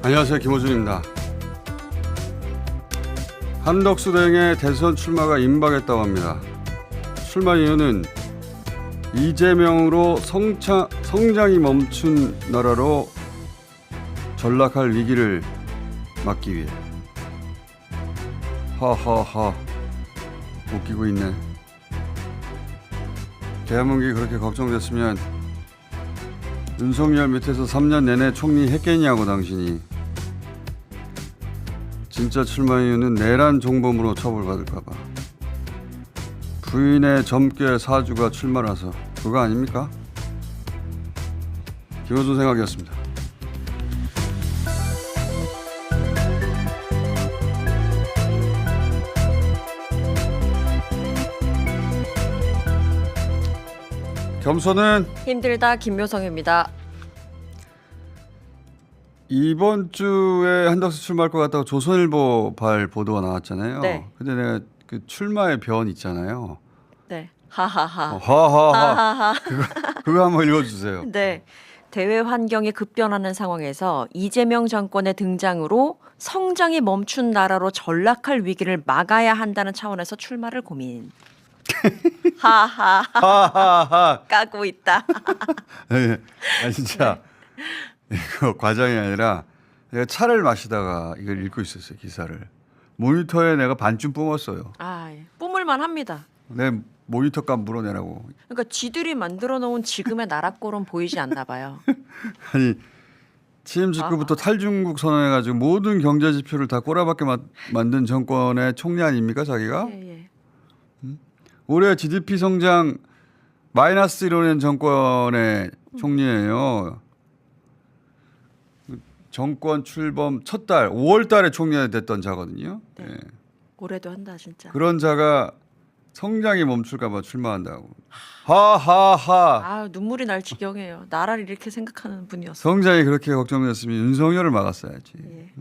안녕하세요, 김호준입니다. 한덕수 대행의 대선 출마가 임박했다고 합니다. 출마 이유는 이재명으로 성장이 멈춘 나라로 전락할 위기를 막기 위해. 하하하, 웃기고 있네. 대한민국이 그렇게 걱정됐으면 윤석열 밑에서 3년 내내 총리 했겠냐고. 당신이 진짜 출마 이유는 내란 종범으로 처벌받을까봐. 부인의 점괘 사주가 출마라서 그거 아닙니까? 김호준 생각이었습니다. 겸손은 힘들다 김묘성입니다. 이번 주에 한덕수 출마할 것 같다고 조선일보 발 보도가 나왔잖아요. 네. 근데 내가 그 출마의 변 있잖아요. 네. 하하하. 하하하. 하하하. 그거 한번 읽어주세요. 네. 대외 환경이 급변하는 상황에서 이재명 정권의 등장으로 성장이 멈춘 나라로 전락할 위기를 막아야 한다는 차원에서 출마를 고민. 하하. 하하하. 까고 있다. 네. 아 진짜 이거 과장이 아니라 내가 차를 마시다가 이걸 읽고 있었어요. 기사를. 모니터에 내가 반쯤 뿜었어요. 아, 예. 뿜을만 합니다. 내 모니터 값 물어내라고. 그러니까 지들이 만들어 놓은 지금의 나라꼴은 보이지 않나 봐요. 아니 취임 직후부터 탈중국 선언해가지고 모든 경제 지표를 다 꼬라박게 만든 정권의 총리 아닙니까 자기가? 예, 예. 올해 GDP 성장 마이너스 이뤄낸 정권의 총리예요. 정권 출범 첫 달 5월 달에 총리가 됐던 자거든요. 네. 예. 올해도 한다 진짜. 그런 자가 성장이 멈출까 봐 출마한다고. 하하하. 아, 눈물이 날 지경이에요. 나라를 이렇게 생각하는 분이었어. 성장이 그렇게 걱정됐으면 윤석열을 막았어야지. 예.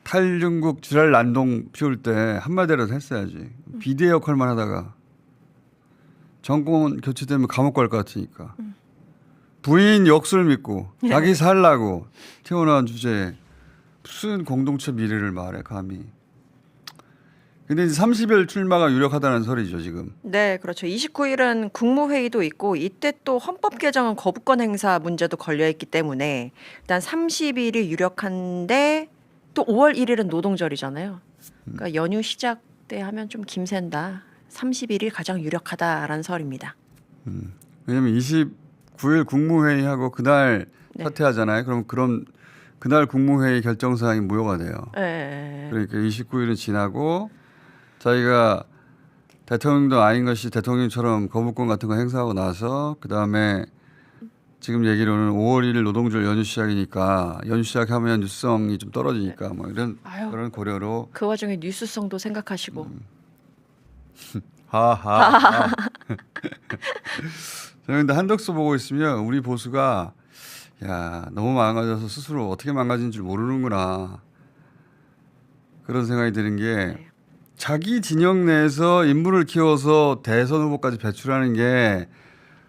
탈중국 지랄 난동 피울 때 한마디라도 했어야지. 비대 역할만 하다가 정권 교체되면 감옥 갈 것 같으니까. 부인 역술 믿고 자기 살라고 태어난 주제에 무슨 공동체 미래를 말해 감히. 근데 이제 30일 출마가 유력하다는 소리죠 지금. 네, 그렇죠. 29일은 국무회의도 있고 이때 또 헌법 개정안 거부권 행사 문제도 걸려 있기 때문에 일단 30일이 유력한데 또 5월 1일은 노동절이잖아요. 그러니까 연휴 시작 때 하면 좀 김샌다. 30일이 가장 유력하다라는 설입니다. 왜냐면 29일 국무회의하고 그날 네. 사퇴하잖아요. 그럼 그날 국무회의 결정 사항이 무효가 돼요. 네. 그러니까 29일은 지나고 자기가 대통령도 아닌 것이 대통령처럼 거부권 같은 거 행사하고 나서 그다음에 지금 얘기로는 5월 1일 노동절 연휴 시작이니까 연휴 시작하면 뉴스성이 좀 떨어지니까 뭐 이런 아유. 그런 고려로 그 와중에 뉴스성도 생각하시고. 하하. 저는 근데 한덕수 보고 있으면 우리 보수가 야 너무 망가져서 스스로 어떻게 망가진 줄 모르는구나 그런 생각이 드는 게 네. 자기 진영 내에서 인물을 키워서 대선 후보까지 배출하는 게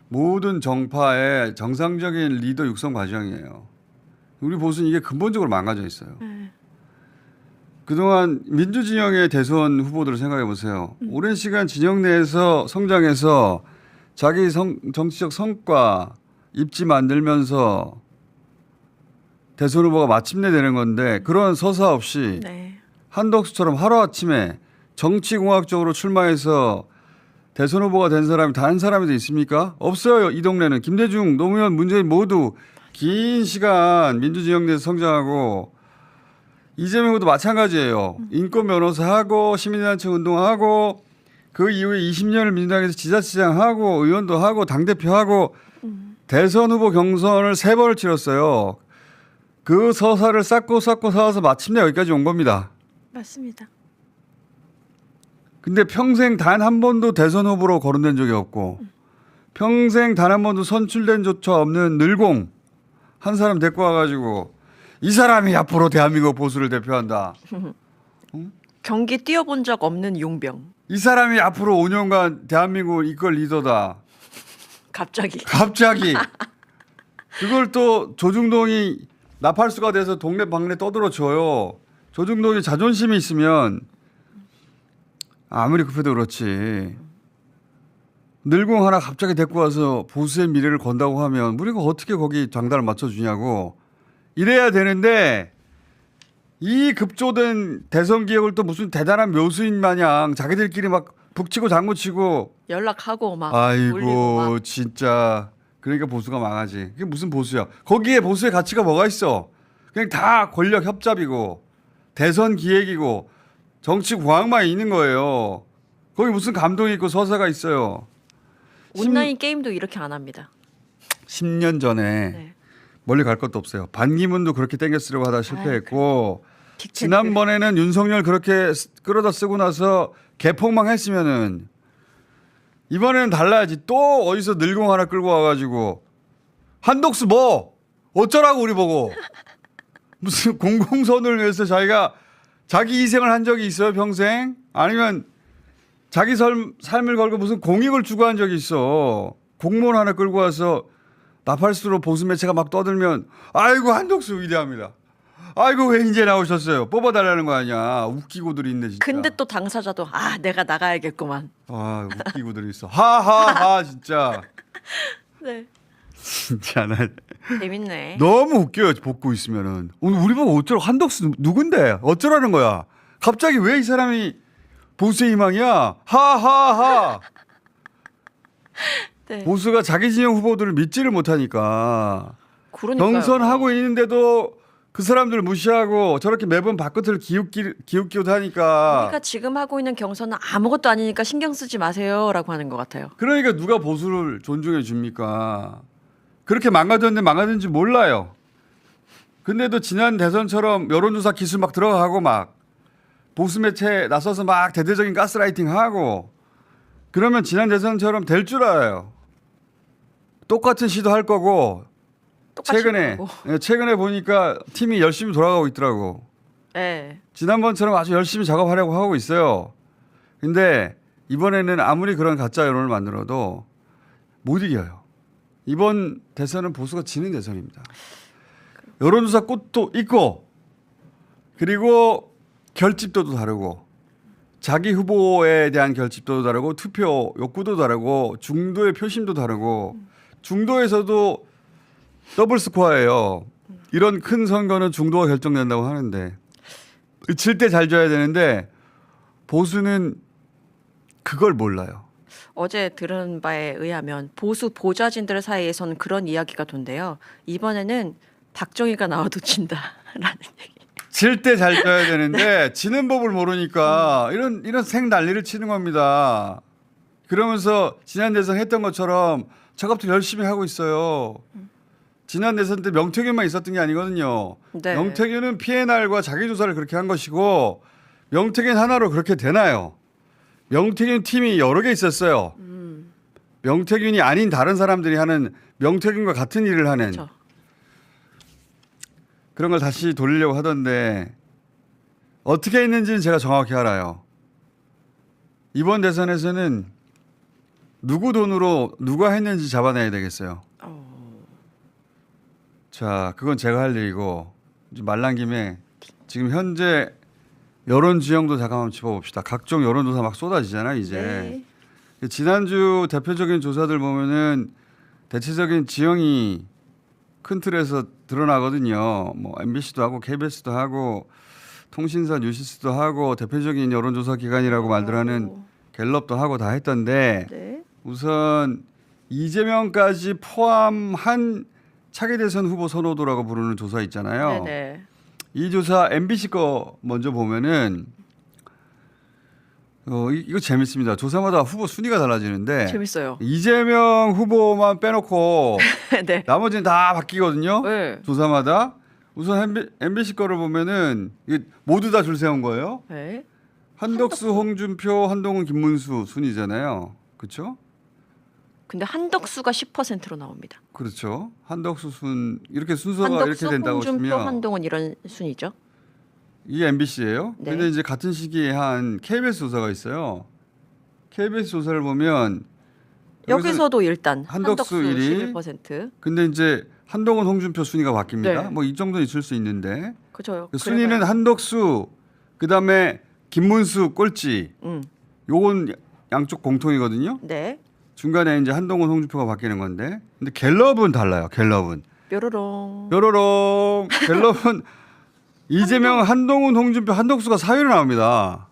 모든 정파의 정상적인 리더 육성 과정이에요. 우리 보수는 이게 근본적으로 망가져 있어요. 그동안 민주진영의 대선 후보들을 생각해 보세요. 오랜 시간 진영 내에서 성장해서 자기 정치적 성과 입지 만들면서 대선 후보가 마침내 되는 건데 그런 서사 없이 네. 한덕수처럼 하루아침에 정치공학적으로 출마해서 대선 후보가 된 사람이 다른 사람이 더 있습니까? 없어요. 이 동네는. 김대중, 노무현, 문재인 모두 긴 시간 민주진영 내에서 성장하고 이재명도 마찬가지예요. 인권 변호사하고 시민단체 운동하고 그 이후에 20년을 민주당에서 지자체장하고 의원도 하고 당대표하고 대선 후보 경선을 3번을 치렀어요. 그 서사를 쌓고 쌓아서 마침내 여기까지 온 겁니다. 맞습니다. 근데 평생 단 한 번도 대선 후보로 거론된 적이 없고 평생 단 한 번도 선출된 조차 없는 늘공 한 사람 데리고 와가지고 이 사람이 앞으로 대한민국 보수를 대표한다. 경기 뛰어본 적 없는 용병. 이 사람이 앞으로 5년간 대한민국을 이끌 리더다. 갑자기. 갑자기. 그걸 또 조중동이 나팔수가 돼서 동네 방네 떠들어줘요. 조중동이 자존심이 있으면 아무리 급해도 그렇지. 늙공 하나 갑자기 데리고 와서 보수의 미래를 건다고 하면 우리가 어떻게 거기 장단을 맞춰주냐고. 이래야 되는데 이 급조된 대선 기획을 또 무슨 대단한 묘수인 마냥 자기들끼리 막 북치고 장구치고 연락하고 막 올리고 아이고 막. 진짜 그러니까 보수가 망하지. 그게 무슨 보수야. 거기에 보수의 가치가 뭐가 있어. 그냥 다 권력 협잡이고 대선 기획이고 정치 공학만 있는 거예요. 거기 무슨 감동이 있고 서사가 있어요. 온라인 게임도 이렇게 안 합니다. 10년 전에 네. 멀리 갈 것도 없어요. 반기문도 그렇게 땡겨 쓰려고 하다 실패했고 빅텐트. 지난번에는 윤석열 그렇게 끌어다 쓰고 나서 개폭망했으면은 이번에는 달라야지. 또 어디서 늙공 하나 끌고 와가지고 한독수 뭐 어쩌라고 우리 보고 무슨 공공선을 위해서 자기가 자기 희생을 한 적이 있어요 평생? 아니면 자기 삶을 걸고 무슨 공익을 추구한 적이 있어. 공무원 하나 끌고 와서 나팔수로 보수 매체가 막 떠들면 아이고 한독수 위대합니다. 아이고 왜 이제 나오셨어요. 뽑아달라는 거 아니야. 웃기고들이 있네 진짜. 근데 또 당사자도 아 내가 나가야겠구만. 아 웃기고들이 있어. 하하하 진짜. 네. 진짜 나 재밌네. 너무 웃겨요. 복고 있으면은 오늘 우리 보고 어쩌라 한덕수 누군데 어쩌라는 거야. 갑자기 왜 이 사람이 보수의 희망이야. 하하하. 네. 보수가 자기 진영 후보들을 믿지를 못하니까 그러니까요. 경선하고 있는데도 그 사람들 무시하고 저렇게 매번 발끝을 기웃기웃하니까 우리가 지금 하고 있는 경선은 아무것도 아니니까 신경 쓰지 마세요라고 하는 것 같아요. 그러니까 누가 보수를 존중해 줍니까? 그렇게 망가졌는데 망가졌는지 몰라요. 근데도 지난 대선처럼 여론조사 기술 막 들어가고 막 보수 매체에 나서서 막 대대적인 가스라이팅 하고 그러면 지난 대선처럼 될 줄 알아요. 똑같은 시도 할 거고 똑같이 하고. 최근에 보니까 팀이 열심히 돌아가고 있더라고. 네. 지난번처럼 아주 열심히 작업하려고 하고 있어요. 근데 이번에는 아무리 그런 가짜 여론을 만들어도 못 이겨요. 이번 대선은 보수가 지는 대선입니다. 여론조사 꽃도 있고 그리고 결집도도 다르고 자기 후보에 대한 결집도도 다르고 투표 욕구도 다르고 중도의 표심도 다르고 중도에서도 더블 스코어예요. 이런 큰 선거는 중도가 결정된다고 하는데 질 때 잘 져야 되는데 보수는 그걸 몰라요. 어제 들은 바에 의하면 보수 보좌진들 사이에서는 그런 이야기가 돈대요. 이번에는 박정희가 나와도 진다라는 얘기. 질 때 잘 져야 되는데 지는 법을 모르니까 이런 생 난리를 치는 겁니다. 그러면서 지난 대선 했던 것처럼 작업도 열심히 하고 있어요. 지난 대선 때 명태균만 있었던 게 아니거든요. 네. 명태균은 PNR과 자기조사를 그렇게 한 것이고 명태균 하나로 그렇게 되나요? 명태균 팀이 여러 개 있었어요. 명태균이 아닌 다른 사람들이 하는 명태균과 같은 일을 하는 그렇죠. 그런 걸 다시 돌리려고 하던데 어떻게 했는지는 제가 정확히 알아요. 이번 대선에서는 누구 돈으로 누가 했는지 잡아내야 되겠어요. 자, 그건 제가 할 일이고 말란 김에 지금 현재 여론 지형도 잠깐 한번 짚어봅시다. 각종 여론조사 막 쏟아지잖아요, 이제. 네. 지난주 대표적인 조사들 보면은 대체적인 지형이 큰 틀에서 드러나거든요. 뭐 MBC도 하고 KBS도 하고 통신사 뉴시스도 하고 대표적인 여론조사 기관이라고 말들 하는 갤럽도 하고 다 했던데 네. 우선 이재명까지 포함한 차기 대선 후보 선호도라고 부르는 조사 있잖아요. 네네. 이 조사 MBC 거 먼저 보면은 이거 재밌습니다. 조사마다 후보 순위가 달라지는데 재밌어요. 이재명 후보만 빼놓고 네. 나머지는 다 바뀌거든요. 네. 조사마다 우선 MBC 거를 보면은 이게 모두 다 줄 세운 거예요. 네. 한덕수, 홍준표, 한동훈, 김문수 순이잖아요. 그렇죠? 근데 한덕수가 10%로 나옵니다. 그렇죠. 한덕수 순 이렇게 순서가 한덕수, 이렇게 된다고 홍준표, 치면 한동훈 이런 순이죠. 이게 MBC예요. 네. 근데 이제 같은 시기에 한 KBS 조사가 있어요. KBS 조사를 보면 여기서도 일단 한덕수 한덕수 1위. 11%. 근데 이제 한동훈, 홍준표 순위가 바뀝니다. 네. 뭐 이 정도는 있을 수 있는데 그죠. 그 순위는 한덕수, 그다음에 김문수 꼴찌. 요건 양쪽 공통이거든요. 네. 중간에 이제 한동훈, 홍준표가 바뀌는 건데, 근데 갤럽은 달라요. 갤럽은 뾰로롱. 뾰로롱. 갤럽은 이재명, 한동훈, 홍준표, 한덕수가 4위로 나옵니다.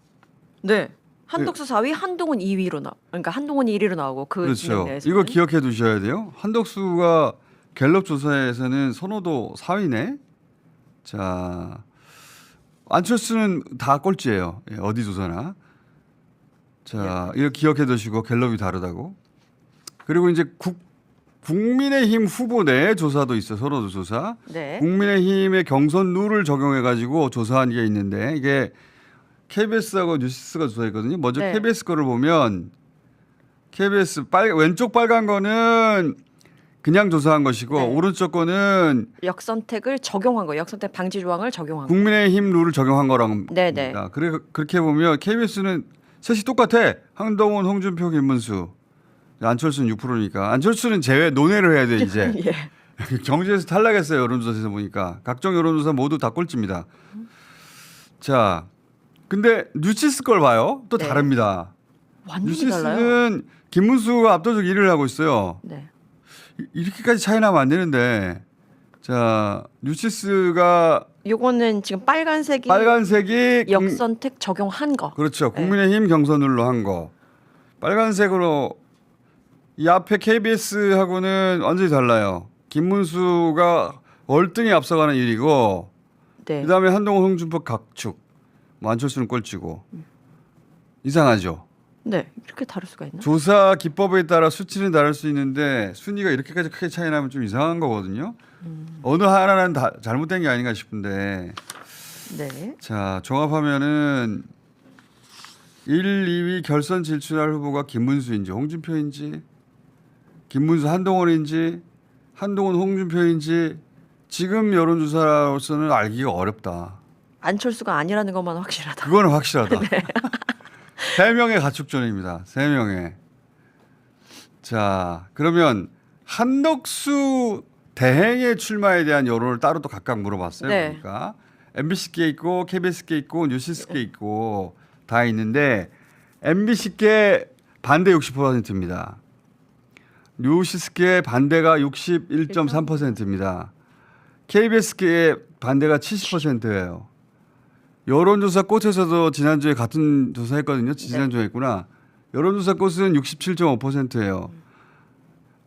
네. 한덕수 4위, 한동훈 2위로 그러니까 한동훈이 1위로 나오고 그 그렇죠. 진영 내에서는. 이거 기억해 두셔야 돼요. 한덕수가 갤럽 조사에서는 선호도 4위네. 자, 안철수는 다 꼴찌예요. 예, 어디 조사나. 자, 이거 기억해 두시고 갤럽이 다르다고. 그리고 이제 국민의힘 후보 내 조사도 있어요. 선호도 조사. 네. 국민의힘의 경선 룰을 적용해 가지고 조사한 게 있는데 이게 KBS하고 뉴시스가 조사했거든요. 먼저 네. KBS 거를 보면 KBS 왼쪽 빨간 거는 그냥 조사한 것이고 네. 오른쪽 거는 역선택을 적용한 거, 역선택 방지 조항을 적용한 거. 국민의힘 룰을 적용한 거라고 네네. 합니다. 그렇게 보면 KBS는 셋이 똑같아. 한동훈, 홍준표, 김문수. 안철수는 6%니까. 안철수는 제외 논외를 해야 돼 이제. 예. 정치에서 탈락했어요. 여론조사에서 보니까. 각종 여론조사 모두 다 꼴찌입니다. 자, 근데 뉴시스 걸 봐요. 또 네. 다릅니다. 완전히 달라요. 뉴시스는 김문수가 압도적 1위를 하고 있어요. 네. 이렇게까지 차이 나면 안 되는데. 자, 뉴시스가 요거는 지금 빨간색이 역선택 적용한 거. 그렇죠. 국민의힘 경선룰로 한 거. 빨간색으로 이 앞에 KBS하고는 완전히 달라요. 김문수가 월등히 앞서가는 1위고 네. 그다음에 한동훈, 홍준표 각축. 뭐 안철수는 꼴찌고. 이상하죠. 네. 이렇게 다를 수가 있나? 조사 기법에 따라 수치는 다를 수 있는데 순위가 이렇게까지 크게 차이 나면 좀 이상한 거거든요. 어느 하나는 다 잘못된 게 아닌가 싶은데. 네. 자, 종합하면은 1, 2위 결선 진출할 후보가 김문수인지 홍준표인지 김문수 한동훈인지 한동훈 홍준표인지 지금 여론조사로서는 알기가 어렵다. 안철수가 아니라는 것만 확실하다. 그거는 확실하다. 세 명의 가축전입니다. 세 명의. 자, 그러면 한덕수 대행의 출마에 대한 여론을 따로 또 각각 물어봤어요. 네. 그러니까 MBC께 있고 KBS께 있고 뉴시스께 있고 다 있는데 MBC께 반대 60%입니다. 뉴시스께 반대가 61.3%입니다. KBS께 반대가 70%예요. 여론조사 꽃에서도 지난주에 같은 조사했거든요. 지난주에 했구나. 여론조사 꽃은 67.5%예요.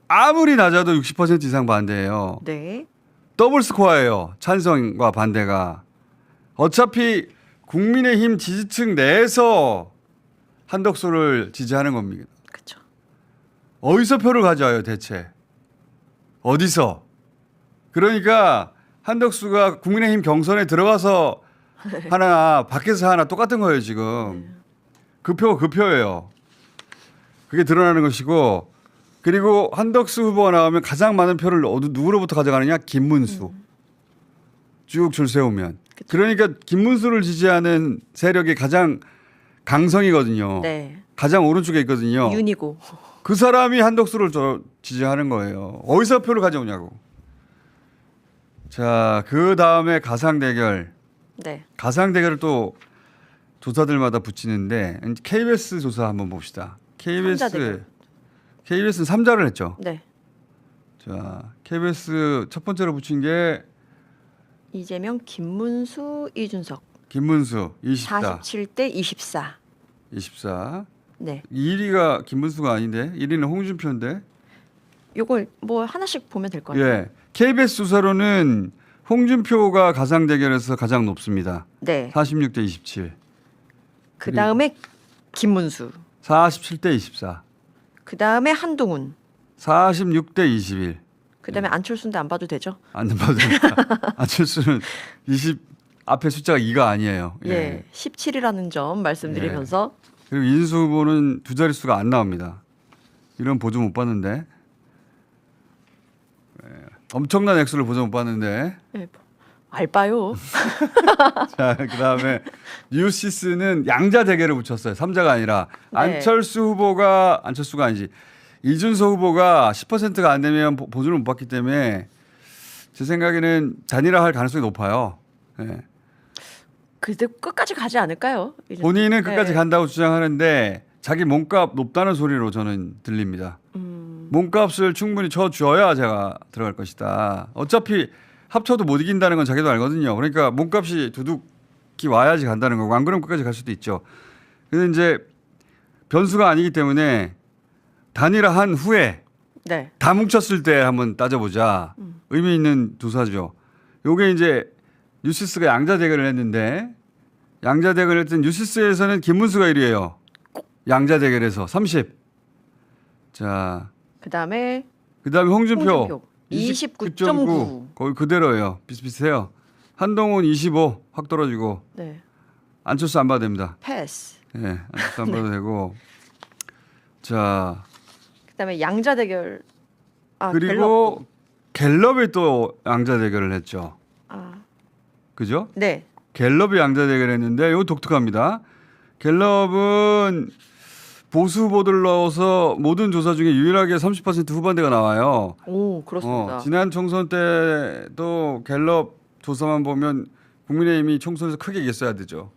아무리 낮아도 60% 이상 반대예요. 네. 더블 스코어예요. 찬성과 반대가. 어차피 국민의힘 지지층 내에서 한덕수를 지지하는 겁니다. 그렇죠. 어디서 표를 가져와요 대체? 어디서? 그러니까 한덕수가 국민의힘 경선에 들어가서 하나 밖에서 하나 똑같은 거예요 지금. 그 표예요. 그게 드러나는 것이고 그리고 한덕수 후보가 나오면 가장 많은 표를 누구로부터 가져가느냐? 김문수. 쭉 줄 세우면. 그쵸. 그러니까 김문수를 지지하는 세력이 가장 강성이거든요. 네. 가장 오른쪽에 있거든요. 윤이고. 그 사람이 한덕수를 지지하는 거예요. 어디서 표를 가져오냐고. 자, 그 다음에 가상 대결. 네. 가상 대결을 또 조사들마다 붙이는데 KBS 조사 한번 봅시다. 삼자 대결. KBS는 3자를 했죠. 네. 자, KBS 첫 번째로 붙인 게 이재명, 김문수, 이준석. 김문수 24. 47대 24. 24. 네. 1위가 김문수가 아닌데 1위는 홍준표인데. 요걸 뭐 하나씩 보면 될 것 같아요. 예. KBS 조사로는 홍준표가 가상 대결에서 가장 높습니다. 네. 46대 27. 그 다음에 김문수. 47대 24. 그 다음에 한동훈. 46대 21. 그 다음에 안철수인데 안 봐도 되죠? 안 봐도 됩니다. 안철수는 20 앞에 숫자가 2가 아니에요. 예. 17이라는 점 말씀드리면서. 그리고 이준수 후보는 두 자릿수가 안 나옵니다. 이런 보조 못 봤는데. 엄청난 액수를 보조 못 봤는데. 예. 알바요. 자, 그다음에 뉴시스는 양자 대결을 붙였어요. 3자가 아니라 네. 안철수가 아니지. 이준석 후보가 10%가 안 되면 보조를 못 받기 때문에 제 생각에는 단일화할 가능성이 높아요. 예. 그래도 끝까지 가지 않을까요? 이제. 본인은 끝까지 네. 간다고 주장하는데 자기 몸값 높다는 소리로 저는 들립니다. 몸값을 충분히 쳐줘야 제가 들어갈 것이다. 어차피 합쳐도 못 이긴다는 건 자기도 알거든요. 그러니까 몸값이 두둑히 와야지 간다는 거고 안 그러면 끝까지 갈 수도 있죠. 근데 이제 변수가 아니기 때문에 단일화한 후에 네. 다 뭉쳤을 때 한번 따져보자. 의미 있는 조사죠. 요게 이제 뉴시스가 양자 대결을 했는데 양자 대결을 했던 뉴시스에서는 김문수가 1위예요. 양자 대결에서 30. 자, 그다음에 그다음에 홍준표 29.9. 거의 그대로예요. 비슷비슷해요. 한동훈 25 확 떨어지고 네. 안철수 안 봐도 됩니다. 패스. 예, 안철수 안 봐도 되고. 자, 그다음에 양자 대결. 아, 그리고 갤럽이 또 양자 대결을 했죠. 아, 그죠? 네. 갤럽이 양자 대결했는데 이거 독특합니다. 갤럽은 보수 후보들 넣어서 모든 조사 중에 유일하게 30% 후반대가 나와요. 오, 그렇습니다. 지난 총선 때도 갤럽 조사만 보면 국민의힘이 총선에서 크게 이겼어야 되죠.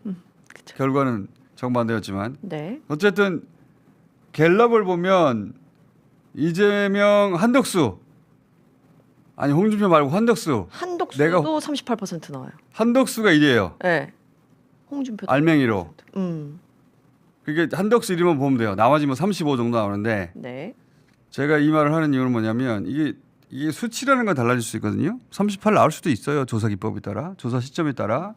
그쵸. 결과는 정반대였지만 네. 어쨌든 갤럽을 보면 이재명 한덕수 아니 홍준표 말고 한덕수 한독수도 내가 38% 나와요. 한덕수가 1위예요. 네. 홍준표 알맹이로. 음. 그게 한덕수 1위만 보면 돼요. 나머지 뭐 35 정도 나오는데 네. 제가 이 말을 하는 이유는 뭐냐면 이게 수치라는 건 달라질 수 있거든요. 38 나올 수도 있어요. 조사 기법에 따라, 조사 시점에 따라.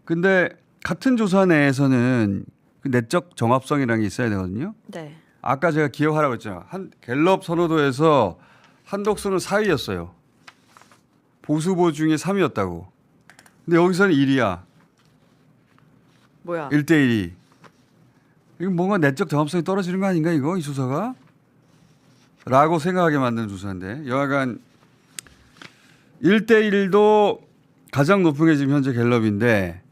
근데 같은 조사 내에서는 그 내적 정합성이라는 게 있어야 되거든요. 네. 아까 제가 기억하라고 했잖아요. 갤럽 선호도에서 한덕수는 4위였어요. 보수 후보 중에 3위였다고. 근데 여기서는 1위야. 뭐야? 1대1이. 이거 뭔가 내적 정합성이 떨어지는 거 아닌가 이거 이 조사가? 라고 생각하게 만드는 조사인데 여하간 1대1도 가장 높은 게 지금 현재 갤럽인데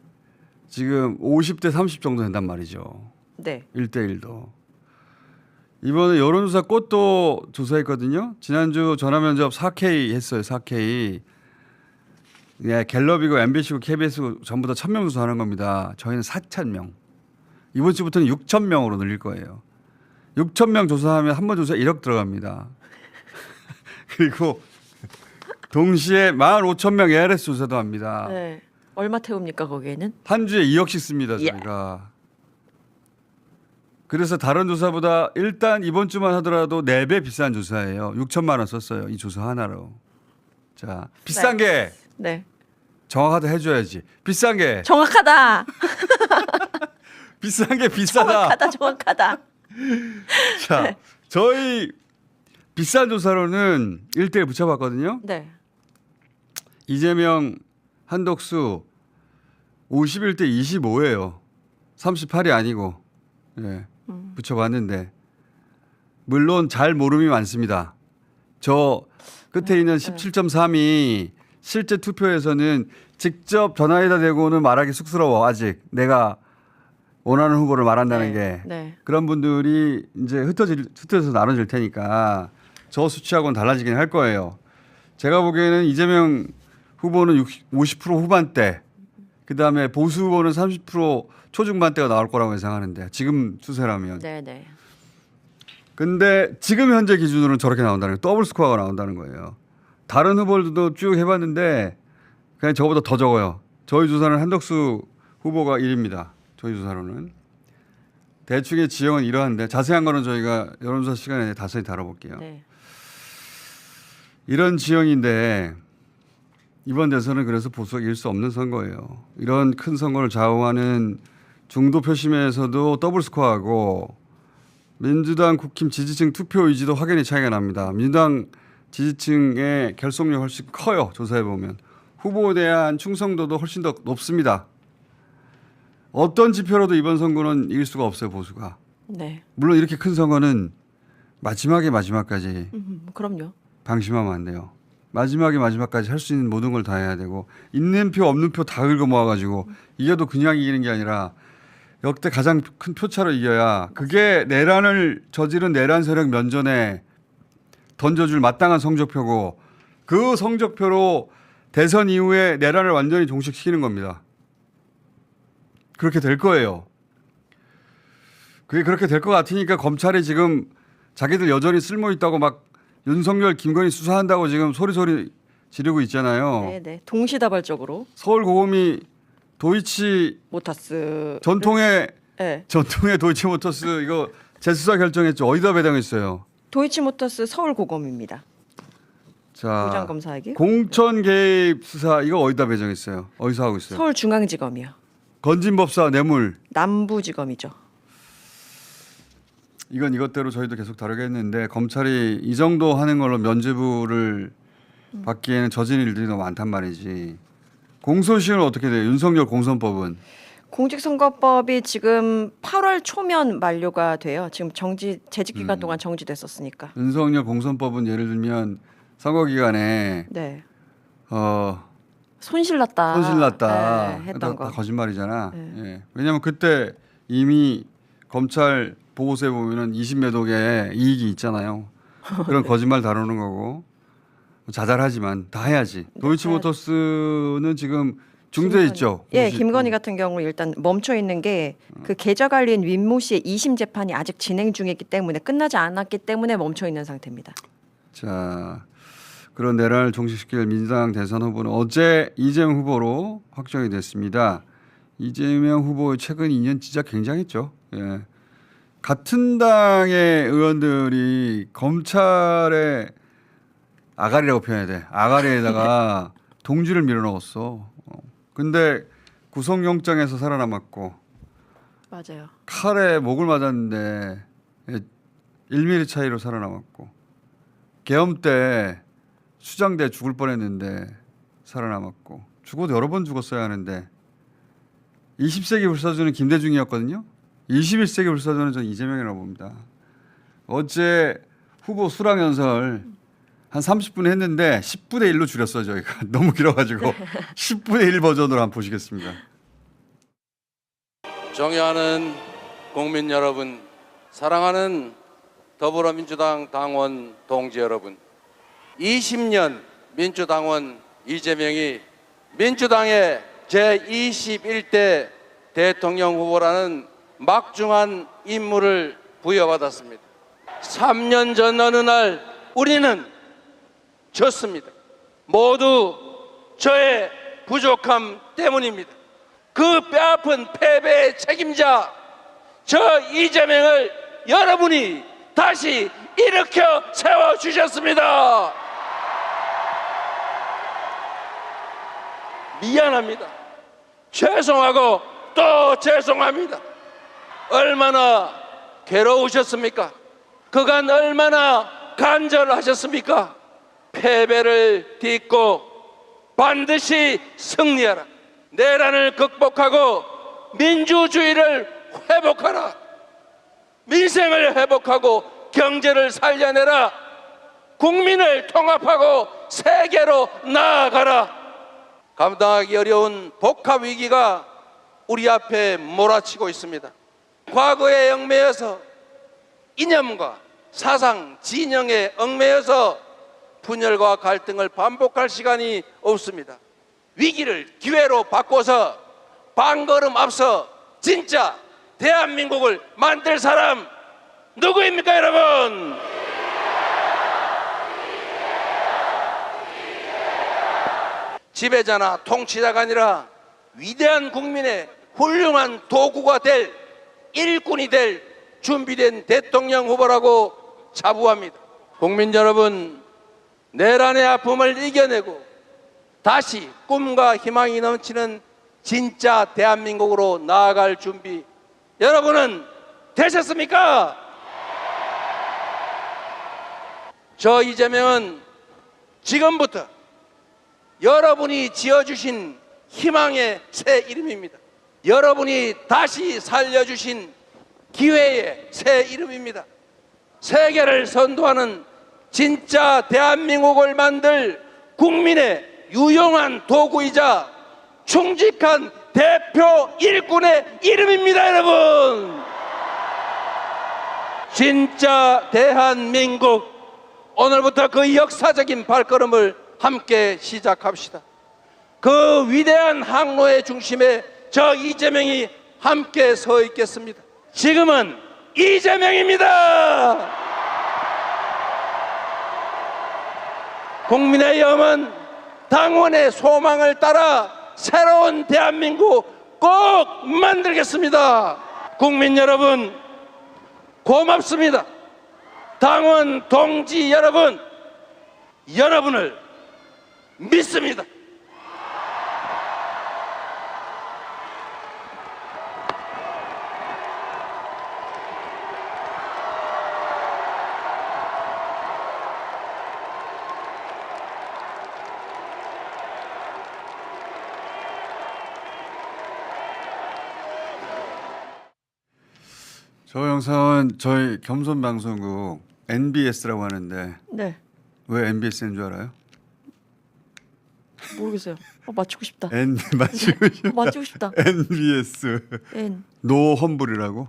지금 50대 30 정도 된단 말이죠. 네. 1대1도. 이번에 여론조사 꽃도 조사했거든요. 지난주 전화면접 4K 했어요. 4K. 네, 갤럽이고 MBC고 KBS고 전부 다 1,000명 조사하는 겁니다. 저희는 4,000명. 이번 주부터는 6,000명으로 늘릴 거예요. 6,000명 조사하면 한 번 조사에 1억 들어갑니다. 그리고 동시에 15,000명 ARS 조사도 합니다. 네. 얼마 태웁니까 거기에는? 한 주에 2억씩 씁니다. 예. 저희가. 그래서 다른 조사보다 일단 이번 주만 하더라도 4배 비싼 조사예요. 6천만 원 썼어요. 이 조사 하나로. 자, 비싼 게 네. 정확하다 해줘야지. 비싼 게 정확하다. 비싼 게 비싸다. 정확하다. 정확하다. 자, 저희 비싼 조사로는 1대1 붙여봤거든요. 네. 이재명, 한덕수 51대 25예요. 38이 아니고. 예. 붙여봤는데 물론 잘 모름이 많습니다. 저 끝에 있는 17.3이 실제 투표에서는 직접 전화에다 대고는 말하기 쑥스러워. 아직 내가 원하는 후보를 말한다는 네. 게 네. 그런 분들이 이제 흩어져서 나눠질 테니까 저 수치하고는 달라지긴 할 거예요. 제가 보기에는 이재명 후보는 50% 후반대, 그다음에 보수 후보는 30% 초중반대가 나올 거라고 예상하는데 지금 추세라면. 네, 네. 근데 지금 현재 기준으로는 저렇게 나온다는 거예요. 더블 스코어가 나온다는 거예요. 다른 후보들도 쭉 해봤는데 그냥 저보다 더 적어요. 저희 조사는 한덕수 후보가 1위입니다. 저희 조사로는. 대충의 지형은 이러한데 자세한 거는 저희가 여론조사 시간에 자세히 다뤄볼게요. 네. 이런 지형인데 이번 대선은 그래서 보수가 이길 수 없는 선거예요. 이런 큰 선거를 좌우하는 중도 표심에서도 더블 스코어하고 민주당 국힘 지지층 투표 의지도 확연히 차이가 납니다. 민주당 지지층의 결속력이 훨씬 커요. 조사해 보면. 후보에 대한 충성도도 훨씬 더 높습니다. 어떤 지표로도 이번 선거는 이길 수가 없어요. 보수가. 네. 물론 이렇게 큰 선거는 마지막까지 그럼요. 방심하면 안 돼요. 마지막까지 할 수 있는 모든 걸 다 해야 되고 있는 표 없는 표 다 긁어 모아가지고 이겨도 그냥 이기는 게 아니라 역대 가장 큰 표차로 이겨야 그게 내란을 저지른 내란 세력 면전에 던져줄 마땅한 성적표고 그 성적표로 대선 이후에 내란을 완전히 종식시키는 겁니다. 그렇게 될 거예요. 그게 그렇게 될 것 같으니까 검찰이 지금 자기들 여전히 쓸모 있다고 막 윤석열, 김건희 수사한다고 지금 소리소리 지르고 있잖아요. 네네. 동시다발적으로 서울고검이 도이치 모타스 전통의 네. 도이치모터스 이거 재수사 결정했죠. 어디다 배당했어요? 도이치모터스 서울고검입니다. 자, 부장검사에게 공천 개입 수사 이거 어디다 배정했어요? 어디서 하고 있어요? 서울중앙지검이요. 건진법사 뇌물 남부지검이죠. 이건 이것대로 저희도 계속 다루겠는데 검찰이 이 정도 하는 걸로 면죄부를 받기에는 저지른 일들이 너무 많단 말이지. 공소시효는 어떻게 돼요? 윤석열 공선법은 공직선거법이 지금 8월 초면 만료가 돼요. 지금 재직 기간 동안 정지됐었으니까. 윤석열 공선법은 예를 들면 선거 기간에 네. 손실났다 네, 했던 다 거. 거짓말이잖아. 네. 예. 왜냐하면 그때 이미 검찰 보고서에 보면은 20몇 억의 이익이 있잖아요. 그런 거짓말 다루는 거고 자잘하지만 다 해야지. 도이치모터스는 지금 중대에 있죠. 예, 김건희 같은 경우 일단 멈춰 있는 게 그 계좌 관리인 윤모 씨의 2심 재판이 아직 진행 중이기 때문에 끝나지 않았기 때문에 멈춰 있는 상태입니다. 자, 그런 내란을 종식시킬 민주당 대선 후보는 어제 이재명 후보로 확정이 됐습니다. 이재명 후보의 최근 2년 진짜 굉장했죠. 예. 같은 당의 의원들이 검찰의 아가리라고 표현해야 돼. 아가리에다가 동지를 밀어넣었어. 근데 구속영장에서 살아남았고 맞아요. 칼에 목을 맞았는데 1mm 차이로 살아남았고 계엄 때 수장돼 죽을 뻔했는데 살아남았고 죽어도 여러 번 죽었어야 하는데 20세기 불사조는 김대중이었거든요. 21세기 불사조는 전 이재명이라고 봅니다. 어제 후보 수락 연설 한 30분 했는데 10분의 1로 줄였어요. 저희가 너무 길어가지고 10분의 1 버전으로 한번 보시겠습니다. 존경하는 국민 여러분, 사랑하는 더불어민주당 당원 동지 여러분, 20년 민주당원 이재명이 민주당의 제21대 대통령 후보라는 막중한 임무를 부여받았습니다. 3년 전 어느 날 우리는 졌습니다. 모두 저의 부족함 때문입니다. 그 뼈아픈 패배의 책임자 저 이재명을 여러분이 다시 일으켜 세워주셨습니다. 미안합니다. 죄송하고 또 죄송합니다. 얼마나 괴로우셨습니까? 그간 얼마나 간절하셨습니까? 패배를 딛고 반드시 승리하라. 내란을 극복하고 민주주의를 회복하라. 민생을 회복하고 경제를 살려내라. 국민을 통합하고 세계로 나아가라. 감당하기 어려운 복합 위기가 우리 앞에 몰아치고 있습니다. 과거에 얽매여서 이념과 사상, 진영에 얽매여서 분열과 갈등을 반복할 시간이 없습니다. 위기를 기회로 바꿔서 반걸음 앞서 진짜 대한민국을 만들 사람 누구입니까, 여러분? 지배자나 통치자가 아니라 위대한 국민의 훌륭한 도구가 될 일꾼이 될 준비된 대통령 후보라고 자부합니다. 국민 여러분, 내란의 아픔을 이겨내고 다시 꿈과 희망이 넘치는 진짜 대한민국으로 나아갈 준비 여러분은 되셨습니까? 저 이재명은 지금부터 여러분이 지어주신 희망의 새 이름입니다. 여러분이 다시 살려주신 기회의 새 이름입니다. 세계를 선도하는 진짜 대한민국을 만들 국민의 유용한 도구이자 충직한 대표 일꾼의 이름입니다, 여러분. 진짜 대한민국, 오늘부터 그 역사적인 발걸음을 함께 시작합시다. 그 위대한 항로의 중심에 저 이재명이 함께 서 있겠습니다. 지금은 이재명입니다. 국민의힘은 당원의 소망을 따라 새로운 대한민국 꼭 만들겠습니다. 국민 여러분 고맙습니다. 당원 동지 여러분, 여러분을 믿습니다. 저 영상은 저희 겸손 방송국 NBS라고 하는데 네. 왜 MBS인 줄 알아요? 모르겠어요. 맞추고 싶다. 맞추고 싶다. 맞추고 싶다. NBS N. 노 험불이라고.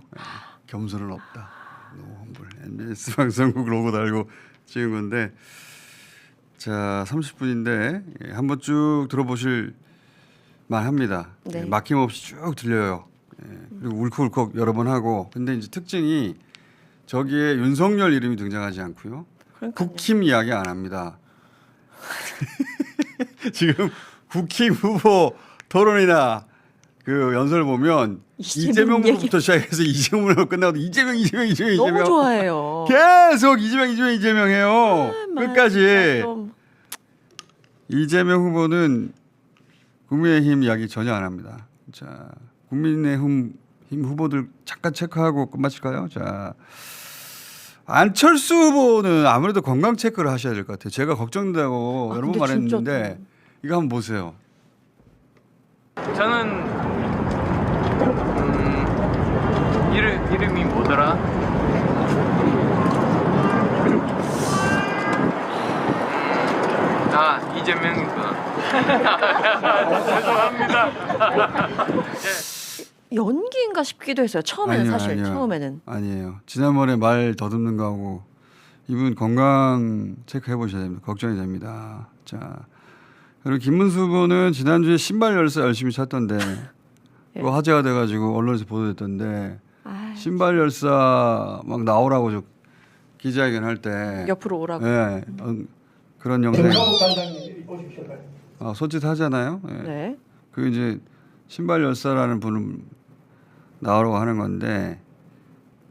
겸손은 없다. 노 험불. NBS 방송국 로고 달고 찍은 건데 자 30분인데 한번 쭉 들어보실 만합니다. 네. 막힘없이 쭉 들려요. 그리고 울컥울컥 여러 번 하고 근데 이제 특징이 저기에 윤석열 이름이 등장하지 않고요. 그러니까요. 국힘 이야기 안 합니다. 지금 국힘 후보 토론이나 그 연설 보면 이재명 이재명부터 시작해서 이재명으로 끝나고 이재명 너무 좋아해요. 계속 이재명 해요. 끝까지. 좀. 이재명 후보는 국민의힘 이야기 전혀 안 합니다. 자, 국민의힘 후보들 잠깐 체크하고 끝마칠까요? 자, 안철수 후보는 아무래도 건강 체크를 하셔야 될 것 같아요. 제가 걱정된다고 여러 번 근데 말했는데 진짜 이거 한번 보세요. 저는 이름이 뭐더라? 이재명이구나. 죄송합니다. 연기인가 싶기도 했어요. 처음에는 사실 처음에는. 아니에요. 지난번에 말 더듬는 거하고 이분 건강 체크해 보셔야 됩니다. 걱정이 됩니다. 자 그리고 김문수 후보는 지난주에 신발 열쇠 열심히 찾던데 그거 화제가 돼가지고 언론에서 보도됐던데 신발 열사 막 나오라고 저 기자회견 할 때 옆으로 오라고. 예, 그런 영상이 손짓하잖아요. 예. 네. 그 이제 신발 열사라는 분은 나오라고 하는 건데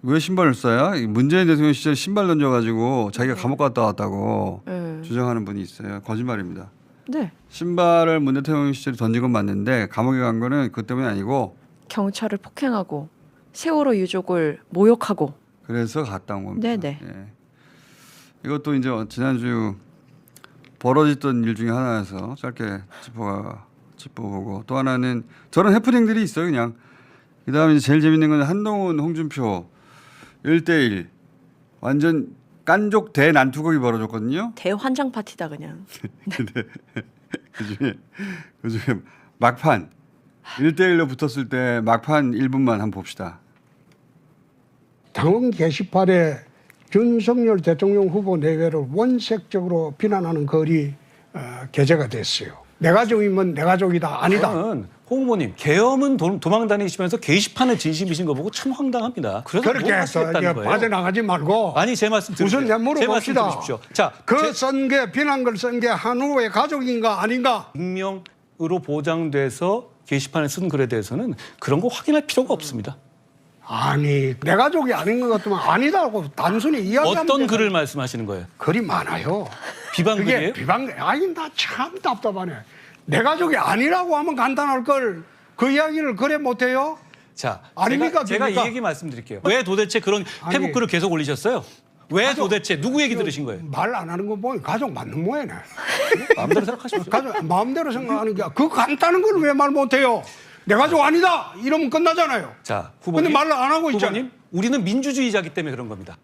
왜 신발 열사야? 문재인 대통령 시절 신발 던져가지고 자기가 감옥 갔다 왔다고 주장하는 분이 있어요. 거짓말입니다. 네. 신발을 문 대통령 시절에 던진 건 맞는데 감옥에 간 거는 그 때문이 아니고 경찰을 폭행하고 세월호 유족을 모욕하고. 그래서 갔다 온 겁니다. 네네. 예. 이것도 이제 지난주 벌어졌던 일 중에 하나여서 짧게 짚어보고 또 하나는 저런 해프닝들이 있어요. 그냥 그다음에 이제 제일 재밌는 건 한동훈, 홍준표 1대1 완전 깐족 대난투극이 벌어졌거든요. 대환장 파티다 그냥. 근데 그중에 막판 1대1로 붙었을 때 막판 1분만 한번 봅시다. 당원 게시판에 윤석열 대통령 후보 내외를 원색적으로 비난하는 글이 게재가 됐어요. 내 가족이면 내 가족이다 아니다. 저는 홍 후보님 계엄은 도망 다니시면서 게시판에 진심이신 거 보고 참 황당합니다. 그래서 그렇게 해서 이제 거예요? 빠져나가지 말고 아니 제 말씀 들으세요. 우선 내 물어봅시다. 자, 그 쓴 게 비난글 쓴 게 한 후보의 가족인가 아닌가? 익명으로 보장돼서 게시판에 쓴 글에 대해서는 그런 거 확인할 필요가 없습니다. 아니 내 가족이 아닌 것 같으면 아니다고 단순히 이야기하면 어떤 되는 글을 말씀하시는 거예요? 글이 많아요. 비방글이에요? 그게 비방 아니 나 참 답답하네. 내 가족이 아니라고 하면 간단할 걸 그 이야기를 그래 못해요? 자, 아닙니까, 제가 이 됩니까? 얘기 말씀드릴게요. 왜 도대체 그런 페북 글을 계속 올리셨어요? 왜 도대체 누구 얘기 들으신 거예요? 말 안 하는 거 보니 가족 맞는 모양이네. 마음대로 생각하십시오. 가족 마음대로 생각하는 게 그 간단한 걸 왜 말 못해요? 내 가족 아니다 이러면 끝나잖아요. 자, 후보님. 근데 말을 안 하고 있잖아요. 후보님, 우리는 민주주의자기 때문에 그런 겁니다.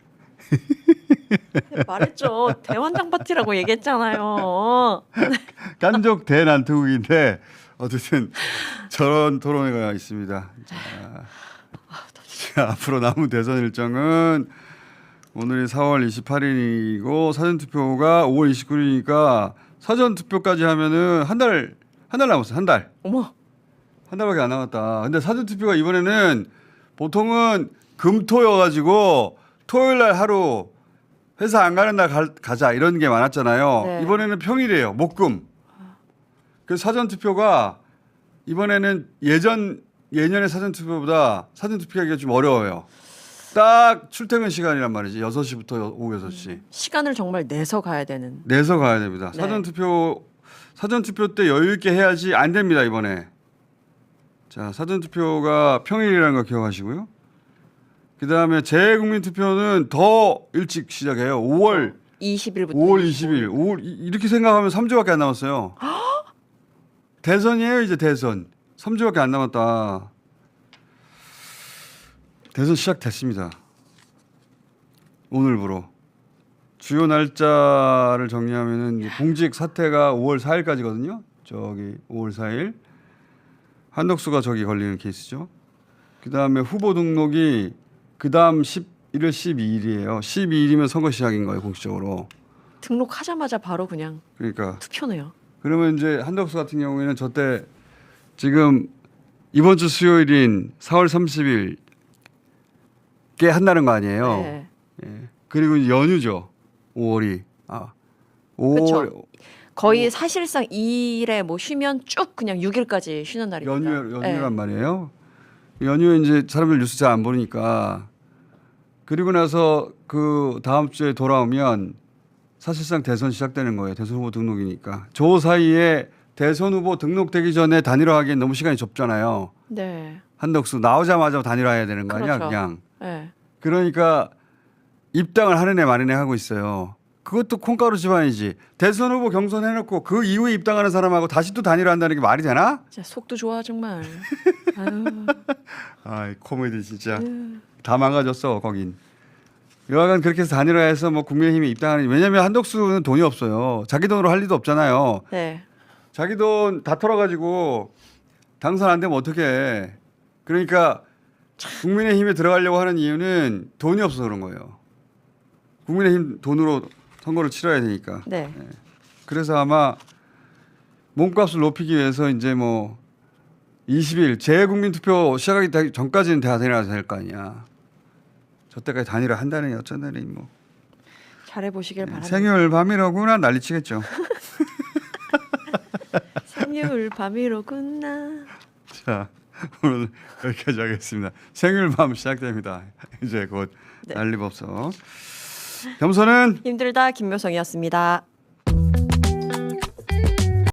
말했죠. 대환장 파티라고 얘기했잖아요. 깐족 대난투극인데 어쨌든 저런 토론회가 있습니다. 자, 앞으로 남은 대선 일정은 오늘이 4월 28일이고 사전투표가 5월 29일이니까 사전 투표까지 하면은 한 달 남았어요. 한 달. 어머. 한 달밖에 안 남았다. 근데 사전 투표가 이번에는 보통은 금토여가지고 토요일 날 하루 회사 안 가는 날 가자 이런 게 많았잖아요. 네. 이번에는 평일이에요. 목금. 그 사전 투표가 이번에는 예년의 사전 투표보다 사전 투표하기가 좀 어려워요. 딱 출퇴근 시간이란 말이지. 6시부터 오후 6시. 시간을 정말 내서 가야 되는. 내서 가야 됩니다. 네. 사전 투표 때 여유 있게 해야지 안 됩니다, 이번에. 자, 사전 투표가 평일이라는 거 기억하시고요. 그다음에 재국민 투표는 더 일찍 시작해요. 5월 20일부터 5월 20일. 이렇게 생각하면 3주밖에 안 남았어요. 대선이에요, 이제 대선. 3주밖에 안 남았다. 대선 시작됐습니다. 오늘부로. 주요 날짜를 정리하면은 공직 사퇴가 5월 4일까지거든요. 저기 5월 4일. 한덕수가 저기 걸리는 케이스죠. 그다음에 후보 등록이 그다음 11월 12일이에요. 12일이면 선거 시작인 거예요, 공식적으로. 등록하자마자 바로 그냥 그러니까 투표네요. 그러면 이제 한덕수 같은 경우에는 저때 지금 이번 주 수요일인 4월 30일께 한다는 거 아니에요. 네. 예. 그리고 이제 연휴죠. 5월이. 5월 그쵸. 거의 사실상 2일에 뭐 쉬면 쭉 그냥 6일까지 쉬는 날입니다. 연휴란 말이에요. 연휴에 이제 사람들 뉴스 잘 안 보니까 그리고 나서 그 다음 주에 돌아오면 사실상 대선 시작되는 거예요. 대선 후보 등록이니까. 저 사이에 대선 후보 등록되기 전에 단일화하기엔 너무 시간이 좁잖아요. 네. 한덕수 나오자마자 단일화해야 되는 거 아니야, 그렇죠. 그냥. 네. 그러니까 입당을 하는 애 마는 애 하고 있어요. 그것도 콩가루 집안이지. 대선 후보 경선해놓고 그 이후에 입당하는 사람하고 다시 또 단일화한다는 게 말이 되나? 진짜 속도 좋아 정말. 아유. 아, 코미디 진짜 다 망가졌어 거긴. 여하간 그렇게 해서 단일화해서 뭐 국민의힘에 입당하는. 왜냐하면 한덕수는 돈이 없어요. 자기 돈으로 할 리도 없잖아요. 네. 자기 돈 다 털어가지고 당선 안 되면 어떡해. 그러니까 국민의힘에 들어가려고 하는 이유는 돈이 없어서 그런 거예요. 국민의힘 돈으로 선거를 치러야 되니까. 네. 그래서 아마 몸값을 높이기 위해서 이제 뭐 20일 재국민 투표 시작하기 전까지는 단일화 될 거 아니야. 저 때까지 단일화 한다느니 어쩐다느니 뭐. 잘해 보시길 바랍니다. 생일 밤이라구나 난리치겠죠. 생일 밤이로구나. 자, 오늘 여기까지 하겠습니다. 생일 밤 시작됩니다. 이제 곧 네. 난리법석. 겸손은 힘들다 김묘성이었습니다.